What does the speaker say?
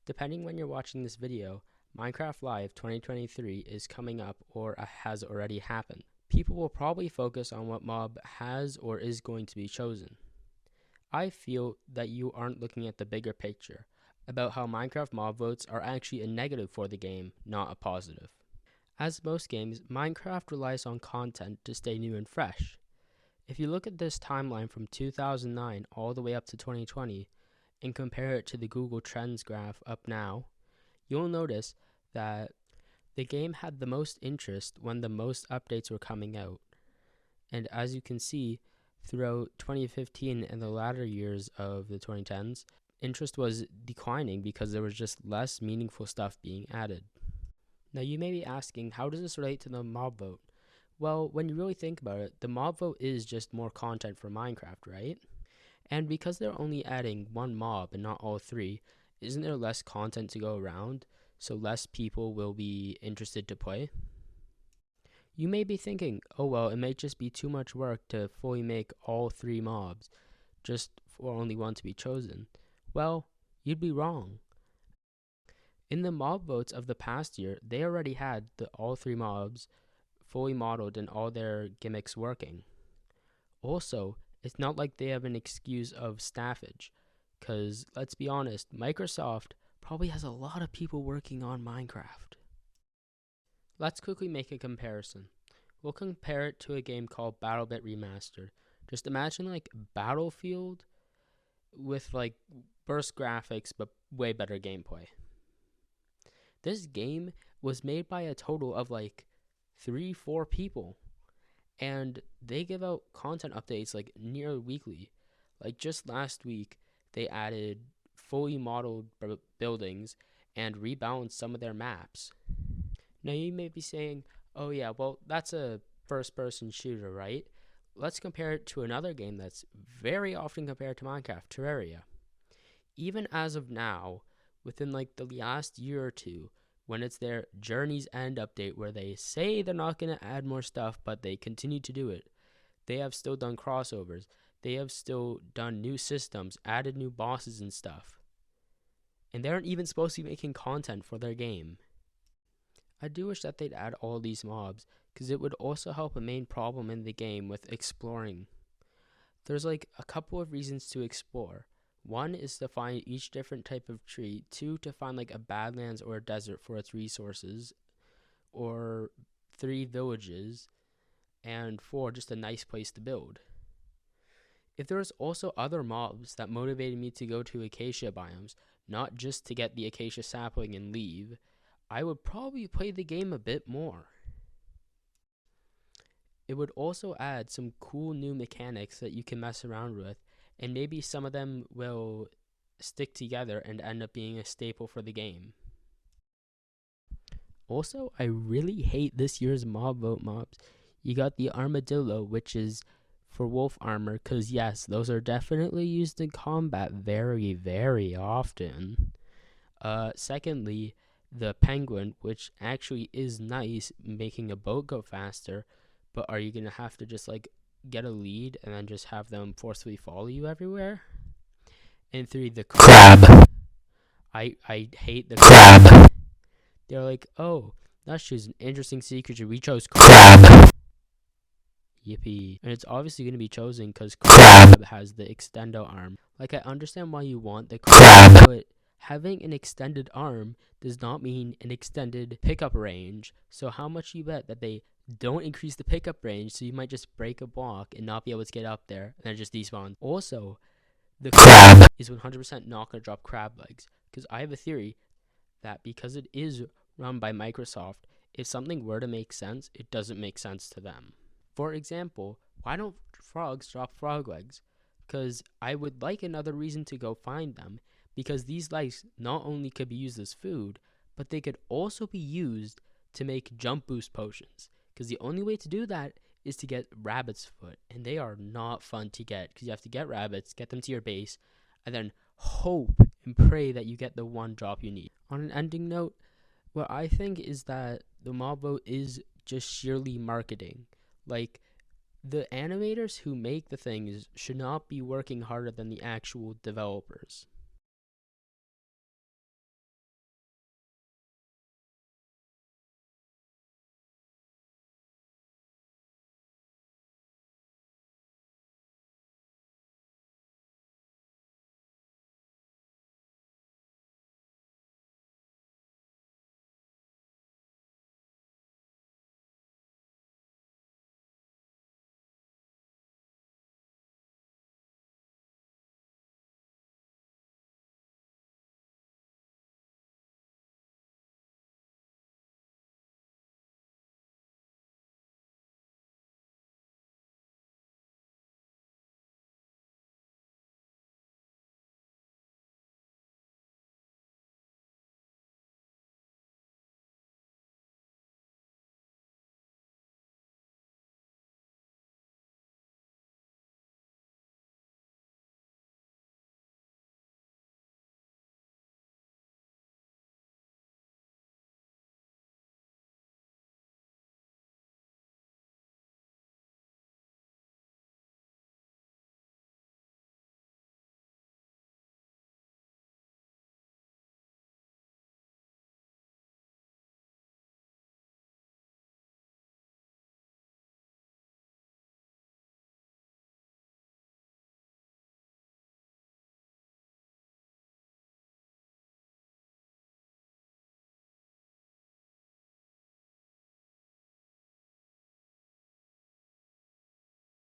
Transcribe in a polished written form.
Depending when you're watching this video, Minecraft Live 2023 is coming up or has already happened. People will probably focus on what mob has or is going to be chosen. I feel that you aren't looking at the bigger picture about how Minecraft mob votes are actually a negative for the game, not a positive. As most games, Minecraft relies on content to stay new and fresh. If you look at this timeline from 2009 all the way up to 2020 and compare it to the Google Trends graph up now, you'll notice that the game had the most interest when the most updates were coming out. And as you can see, throughout 2015 and the latter years of the 2010s, interest was declining because there was just less meaningful stuff being added. Now you may be asking, how does this relate to the mob vote? Well, when you really think about it, the mob vote is just more content for Minecraft, right? And because they're only adding one mob and not all three, isn't there less content to go around, so less people will be interested to play? You may be thinking, oh well, it may just be too much work to fully make all three mobs, just for only one to be chosen. Well, you'd be wrong. In the mob votes of the past year, they already had all three mobs fully modeled and all their gimmicks working. Also, it's not like they have an excuse of staffage, because let's be honest, Microsoft probably has a lot of people working on Minecraft. Let's quickly make a comparison. We'll compare it to a game called BattleBit Remastered. Just imagine like Battlefield with like burst graphics but way better gameplay. This game was made by a total of like 3-4 people, and they give out content updates like near weekly. Like just last week, they added fully modeled buildings and rebalanced some of their maps. Now you may be saying, oh yeah, well that's a first-person shooter, right? Let's compare it to another game that's very often compared to Minecraft, Terraria. Even as of now, within like the last year or two, when it's their Journey's End update where they say they're not going to add more stuff, but they continue to do it, they have still done crossovers. They have still done new systems, added new bosses and stuff. And they aren't even supposed to be making content for their game. I do wish that they'd add all these mobs, because it would also help a main problem in the game with exploring. There's like a couple of reasons to explore. One is to find each different type of tree. 2, to find like a badlands or a desert for its resources. Or 3, villages. And 4, just a nice place to build. If there was also other mobs that motivated me to go to acacia biomes, not just to get the acacia sapling and leave, I would probably play the game a bit more. It would also add some cool new mechanics that you can mess around with, and maybe some of them will stick together and end up being a staple for the game. Also, I really hate this year's mob vote mobs. You got the armadillo, which is for wolf armor, because yes, those are definitely used in combat very, very often. Secondly, the penguin, which actually is nice, making a boat go faster, but are you going to have to just like get a lead and then just have them forcefully follow you everywhere? And 3, the crab. I hate the crab. They're like, oh, that's just an interesting sea creature. We chose crab. Yippee. And it's obviously going to be chosen because crab has the extendo arm. Like, I understand why you want the crab, but having an extended arm does not mean an extended pickup range. So how much you bet that they don't increase the pickup range, so you might just break a block and not be able to get up there and then just despawn. Also, the crab is 100% not going to drop crab legs, because I have a theory that because it is run by Microsoft, if something were to make sense, it doesn't make sense to them. For example, why don't frogs drop frog legs? Because I would like another reason to go find them, because these legs not only could be used as food, but they could also be used to make jump boost potions. Because the only way to do that is to get rabbit's foot, and they are not fun to get, because you have to get rabbits, get them to your base, and then hope and pray that you get the one drop you need. On an ending note, what I think is that the mob vote is just sheerly marketing. Like, the animators who make the things should not be working harder than the actual developers.